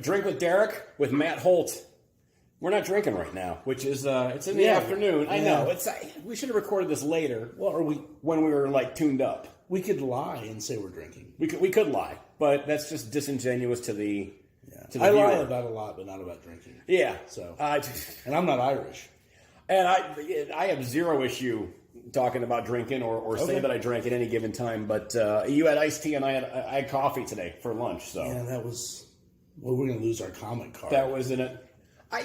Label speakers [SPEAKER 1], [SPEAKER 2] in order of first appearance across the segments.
[SPEAKER 1] Drink with Derek with Matt Holt. We're not drinking right now, which is it's in the afternoon. I know we should have recorded this later.
[SPEAKER 2] Well, or
[SPEAKER 1] when we were like tuned up.
[SPEAKER 2] We could lie and say we're drinking.
[SPEAKER 1] We could lie, but that's just disingenuous to the.
[SPEAKER 2] Yeah.
[SPEAKER 1] To the
[SPEAKER 2] I
[SPEAKER 1] viewer.
[SPEAKER 2] lie about a lot, but not about drinking.
[SPEAKER 1] Yeah.
[SPEAKER 2] So and I'm not Irish.
[SPEAKER 1] And I have zero issue talking about drinking or say that I drank at any given time. But you had iced tea and I had coffee today for lunch. So
[SPEAKER 2] yeah, that was. Well, we're going to lose our comment card.
[SPEAKER 1] That was in it.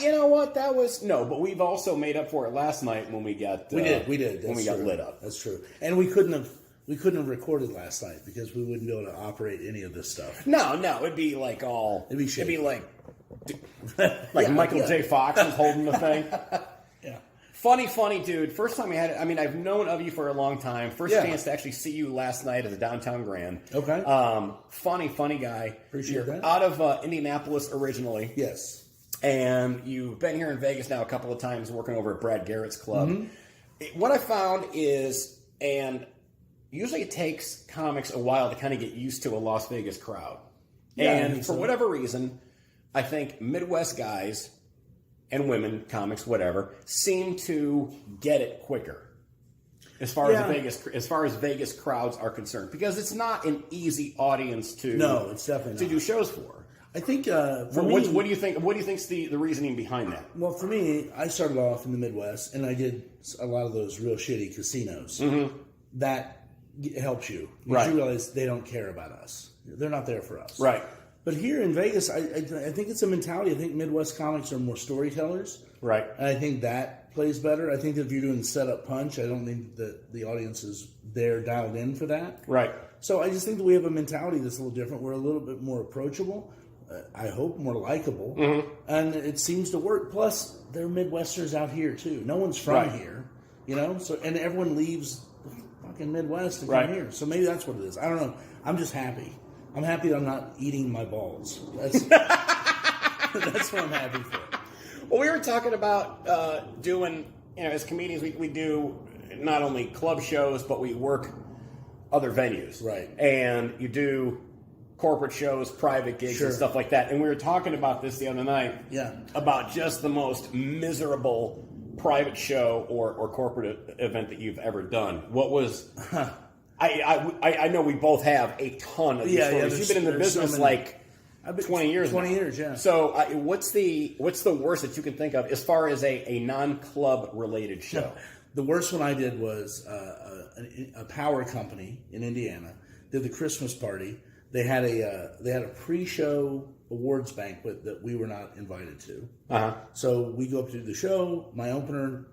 [SPEAKER 1] You know what? That was no, but we've also made up for it last night when we got.
[SPEAKER 2] We did. That's
[SPEAKER 1] when we got lit up.
[SPEAKER 2] That's true. And we couldn't have recorded last night because we wouldn't be able to operate any of this stuff.
[SPEAKER 1] No, it'd be like all.
[SPEAKER 2] It'd be shaky.
[SPEAKER 1] It'd be like Michael J. Fox was holding the thing.
[SPEAKER 2] Yeah.
[SPEAKER 1] Funny dude. First time we had it. I mean, I've known of you for a long time. First chance to actually see you last night at the Downtown Grand.
[SPEAKER 2] Okay.
[SPEAKER 1] Funny guy.
[SPEAKER 2] Appreciate that.
[SPEAKER 1] Out of Indianapolis originally.
[SPEAKER 2] Yes.
[SPEAKER 1] And you've been here in Vegas now a couple of times working over at Brad Garrett's club. Mm-hmm. What I found is, and usually it takes comics a while to kind of get used to a Las Vegas crowd. Yeah, and for whatever reason, I think Midwest guys and women, comics, whatever, seem to get it quicker as far as Vegas crowds are concerned. Because it's not an easy audience to
[SPEAKER 2] it's definitely
[SPEAKER 1] to do shows for.
[SPEAKER 2] I think
[SPEAKER 1] for me, what do you think? What do you think's the reasoning behind that?
[SPEAKER 2] Well, for me, I started off in the Midwest, and I did a lot of those real shitty casinos. Mm-hmm. That helps you. Because you realize they don't care about us. They're not there for us.
[SPEAKER 1] Right.
[SPEAKER 2] But here in Vegas, I think it's a mentality. I think Midwest comics are more storytellers.
[SPEAKER 1] Right.
[SPEAKER 2] And I think that plays better. I think that if you're doing setup punch, I don't think that the audience is there dialed in for that.
[SPEAKER 1] Right.
[SPEAKER 2] So I just think that we have a mentality that's a little different. We're a little bit more approachable. I hope more likable, and it seems to work. Plus, there are Midwesterners out here too. No one's from here, So and everyone leaves the fucking Midwest to come here. So maybe that's what it is. I don't know. I'm just happy. I'm happy that I'm not eating my balls. That's that's what I'm happy for.
[SPEAKER 1] Well, we were talking about doing, as comedians, we do not only club shows, but we work other venues,
[SPEAKER 2] right? And
[SPEAKER 1] you do corporate shows, private gigs, and stuff like that. And we were talking about this the other night.
[SPEAKER 2] Yeah.
[SPEAKER 1] About just the most miserable private show or corporate event that you've ever done. What was? I know we both have a ton of these stories. You've been in the business 20 years.
[SPEAKER 2] 20 years, yeah.
[SPEAKER 1] So what's the worst that you can think of as far as a non-club related show?
[SPEAKER 2] No, the worst one I did was a power company in Indiana did the Christmas party. They had a pre-show awards banquet that we were not invited to. Uh-huh. So we go up to do the show. My opener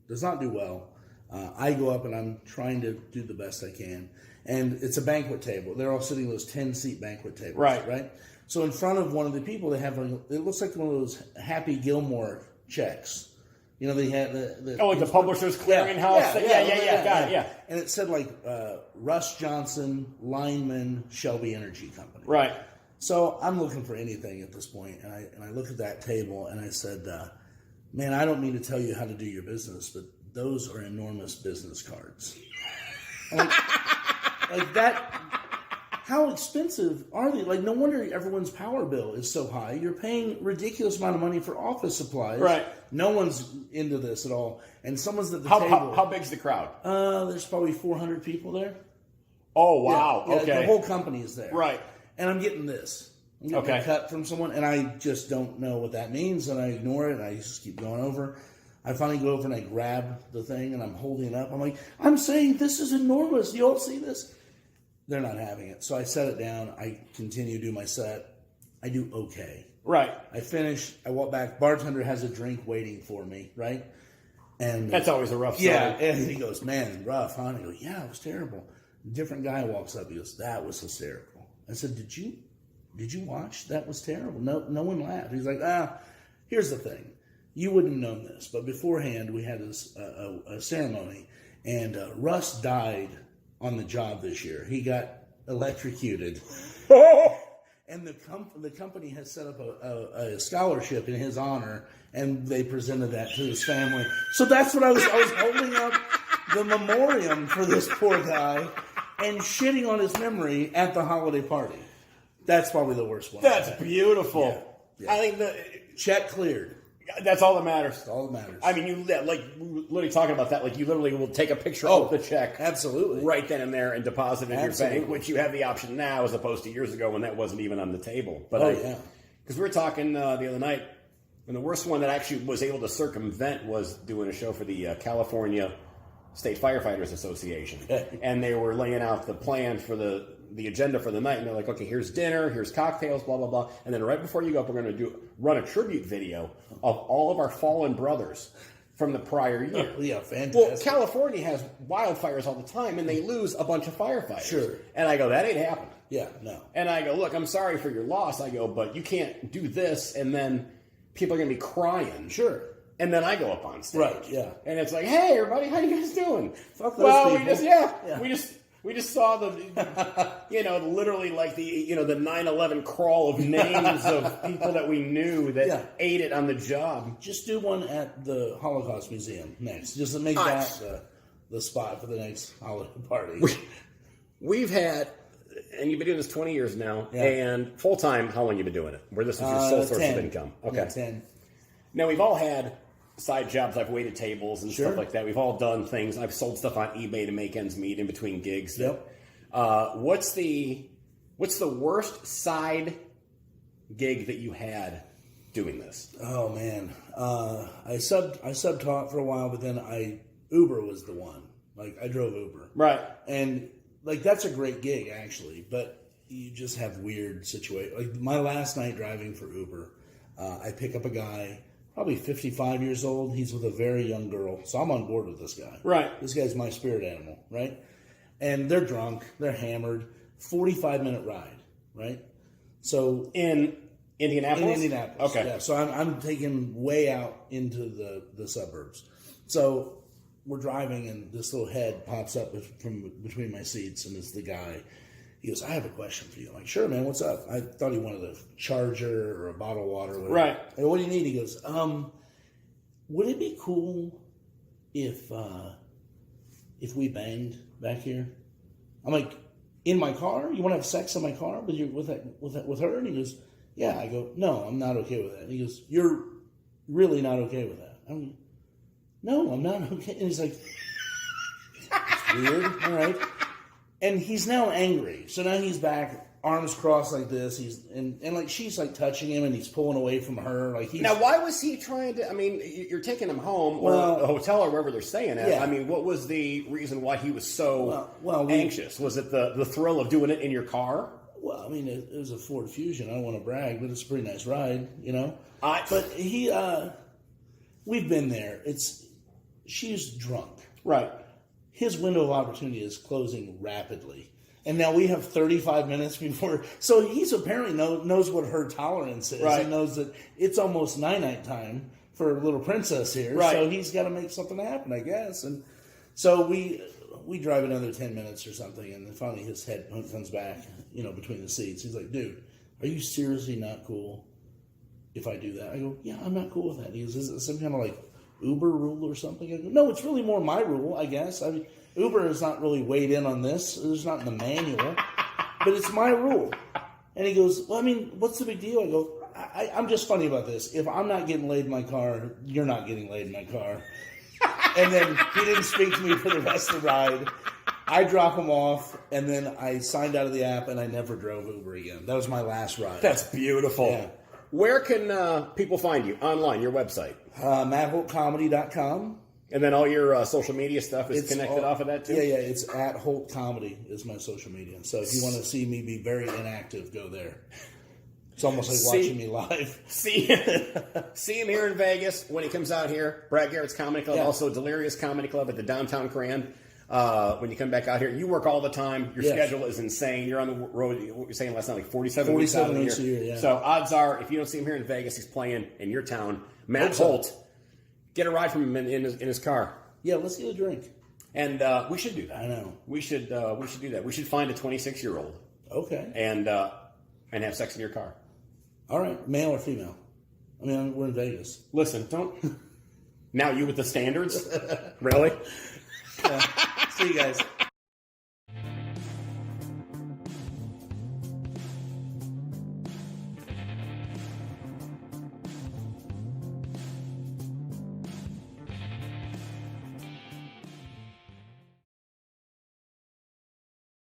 [SPEAKER 2] does not do well. I go up and I'm trying to do the best I can. And it's a banquet table. They're all sitting in those 10-seat banquet tables. Right. So in front of one of the people, they have it looks like one of those Happy Gilmore checks. They had
[SPEAKER 1] the Publishers Clearinghouse. Yeah.
[SPEAKER 2] And it said Russ Johnson, lineman, Shelby Energy Company.
[SPEAKER 1] Right.
[SPEAKER 2] So I'm looking for anything at this point, and I looked at that table and I said, "Man, I don't mean to tell you how to do your business, but those are enormous business cards." like that. How expensive are they? No wonder everyone's power bill is so high. You're paying ridiculous amount of money for office supplies.
[SPEAKER 1] Right.
[SPEAKER 2] No one's into this at all. And someone's at the table.
[SPEAKER 1] How big's the crowd?
[SPEAKER 2] There's probably 400 people there.
[SPEAKER 1] Oh, wow.
[SPEAKER 2] Yeah,
[SPEAKER 1] okay.
[SPEAKER 2] The whole company is there.
[SPEAKER 1] Right.
[SPEAKER 2] And I'm getting this. I'm getting a cut from someone, and I just don't know what that means, and I ignore it, and I just keep going over. I finally go over and I grab the thing, and I'm holding it up. I'm like, I'm saying this is enormous. You all see this? They're not having it. So I set it down. I continue to do my set. I do okay.
[SPEAKER 1] Right.
[SPEAKER 2] I finish. I walk back. Bartender has a drink waiting for me, right? And
[SPEAKER 1] that's always a rough story.
[SPEAKER 2] Yeah. And he goes, "Man, rough, huh?" And I go, "Yeah, it was terrible." A different guy walks up. He goes, "That was hysterical." I said, Did you watch? That was terrible. No one laughed. He's like, here's the thing. You wouldn't have known this, but beforehand we had this a ceremony, and Russ died on the job this year. He got electrocuted. And the company has set up a scholarship in his honor, and they presented that to his family. So that's what I was holding up the memoriam for this poor guy and shitting on his memory at the holiday party. That's probably the worst one.
[SPEAKER 1] That's beautiful.
[SPEAKER 2] Yeah.
[SPEAKER 1] I think
[SPEAKER 2] check cleared.
[SPEAKER 1] that's all that matters.
[SPEAKER 2] That's all that matters.
[SPEAKER 1] I mean, you like literally talking about that. Like you literally will take a picture
[SPEAKER 2] Oh,
[SPEAKER 1] of the check,
[SPEAKER 2] absolutely,
[SPEAKER 1] right then and there, and deposit it in
[SPEAKER 2] Absolutely.
[SPEAKER 1] your bank, which you have the option now, as opposed to years ago when that wasn't even on the table. But because we were talking the other night, and the worst one that actually was able to circumvent was doing a show for the California State Firefighters Association, and they were laying out the plan for the agenda for the night, and they're like, okay, here's dinner, here's cocktails, blah blah blah, and then right before you go up, we're going to run a tribute video of all of our fallen brothers from the prior year.
[SPEAKER 2] Yeah, fantastic.
[SPEAKER 1] Well, California has wildfires all the time, and they lose a bunch of firefighters.
[SPEAKER 2] Sure.
[SPEAKER 1] And I go, that ain't happening.
[SPEAKER 2] Yeah, no.
[SPEAKER 1] And I go, look, I'm sorry for your loss. I go, but you can't do this, and then people are going to be crying.
[SPEAKER 2] Sure.
[SPEAKER 1] And then I go up on stage.
[SPEAKER 2] Right, yeah.
[SPEAKER 1] And it's like, hey, everybody, how you guys doing?
[SPEAKER 2] Fuck those people.
[SPEAKER 1] We just saw the, literally like the 9/11 crawl of names of people that we knew that ate it on the job.
[SPEAKER 2] Just do one at the Holocaust Museum next. Just to make that the spot for the next holiday party.
[SPEAKER 1] We've had, and you've been doing this 20 years now, and full time, how long you been doing it? Where this is your sole source of income? Okay.
[SPEAKER 2] Yeah, 10.
[SPEAKER 1] Now, we've all had side jobs. I've waited tables and
[SPEAKER 2] Sure.
[SPEAKER 1] stuff like that. We've all done things. I've sold stuff on eBay to make ends meet in between gigs.
[SPEAKER 2] Yep.
[SPEAKER 1] What's the worst side gig that you had doing this?
[SPEAKER 2] Oh man, I sub taught for a while, but then Uber was the one. Like I drove Uber,
[SPEAKER 1] Right.
[SPEAKER 2] and like that's a great gig actually, but you just have weird situations. Like my last night driving for Uber, I pick up a guy, probably 55 years old. He's with a very young girl, so I'm on board with this guy.
[SPEAKER 1] Right.
[SPEAKER 2] This guy's my spirit animal, right? And they're drunk, they're hammered. 45-minute ride, right? So
[SPEAKER 1] In Indianapolis?
[SPEAKER 2] in Indianapolis,
[SPEAKER 1] Okay.
[SPEAKER 2] yeah. So I'm taking way out into the suburbs. So we're driving, and this little head pops up from between my seats, and it's the guy. He goes, I have a question for you. I'm like, sure, man, what's up? I thought he wanted a charger or a bottle of water. Or whatever.
[SPEAKER 1] Right.
[SPEAKER 2] I go, what do you need? He goes, would it be cool if we banged back here? I'm like, in my car? You want to have sex in my car with her? And he goes, yeah. I go, no, I'm not okay with that. And he goes, you're really not okay with that? I'm like, no, I'm not okay. And he's like, it's weird. All right. And he's now angry. So now he's back, arms crossed like this. He's and like she's like touching him, and he's pulling away from her. Like he's,
[SPEAKER 1] now, why was he trying to? I mean, you're taking him home or a hotel or wherever they're staying at.
[SPEAKER 2] Yeah.
[SPEAKER 1] I mean, what was the reason why he was so
[SPEAKER 2] Well,
[SPEAKER 1] anxious? Was it the thrill of doing it in your car?
[SPEAKER 2] Well, I mean, it was a Ford Fusion. I don't want to brag, but it's a pretty nice ride, you know. But we've been there. She's drunk.
[SPEAKER 1] Right.
[SPEAKER 2] His window of opportunity is closing rapidly. And now we have 35 minutes before. So he's apparently knows what her tolerance is.
[SPEAKER 1] Right.
[SPEAKER 2] And knows that it's almost night time for little princess here.
[SPEAKER 1] Right.
[SPEAKER 2] So he's got to make something happen, I guess. And so we drive another 10 minutes or something. And then finally his head comes back, between the seats. He's like, dude, are you seriously not cool if I do that? I go, yeah, I'm not cool with that. He goes, is it some kind of like Uber rule or something? I go, no, it's really more my rule, I guess. I mean, Uber has not really weighed in on this. It's not in the manual, but it's my rule. And he goes, well, I mean, what's the big deal? I go, I'm just funny about this. If I'm not getting laid in my car, you're not getting laid in my car. And then he didn't speak to me for the rest of the ride. I drop him off, and then I signed out of the app, and I never drove Uber again. That was my last ride.
[SPEAKER 1] That's beautiful.
[SPEAKER 2] Yeah.
[SPEAKER 1] Where can people find you? Online, your website?
[SPEAKER 2] MattHoltComedy.com.
[SPEAKER 1] And then all your social media stuff is connected off of that too?
[SPEAKER 2] Yeah, it's at Holt Comedy is my social media. So if you want to see me be very inactive, go there. It's almost like watching me live.
[SPEAKER 1] See him here in Vegas when he comes out here. Brad Garrett's Comedy Club, also Delirious Comedy Club at the Downtown Grand. When you come back out here, you work all the time. Your schedule is insane. You're on the road, what you're saying last night, like 47 weeks out of the year.
[SPEAKER 2] A year, yeah.
[SPEAKER 1] So odds are, if you don't see him here in Vegas, he's playing in your town. Matt Holt, get a ride from him in his car.
[SPEAKER 2] Yeah, let's get a drink.
[SPEAKER 1] And we should do that.
[SPEAKER 2] I know.
[SPEAKER 1] We should do that. We should find a 26-year-old.
[SPEAKER 2] Okay.
[SPEAKER 1] And have sex in your car.
[SPEAKER 2] All right, male or female? I mean, we're in Vegas.
[SPEAKER 1] Listen, don't. Now you with the standards? Really?
[SPEAKER 2] See you guys.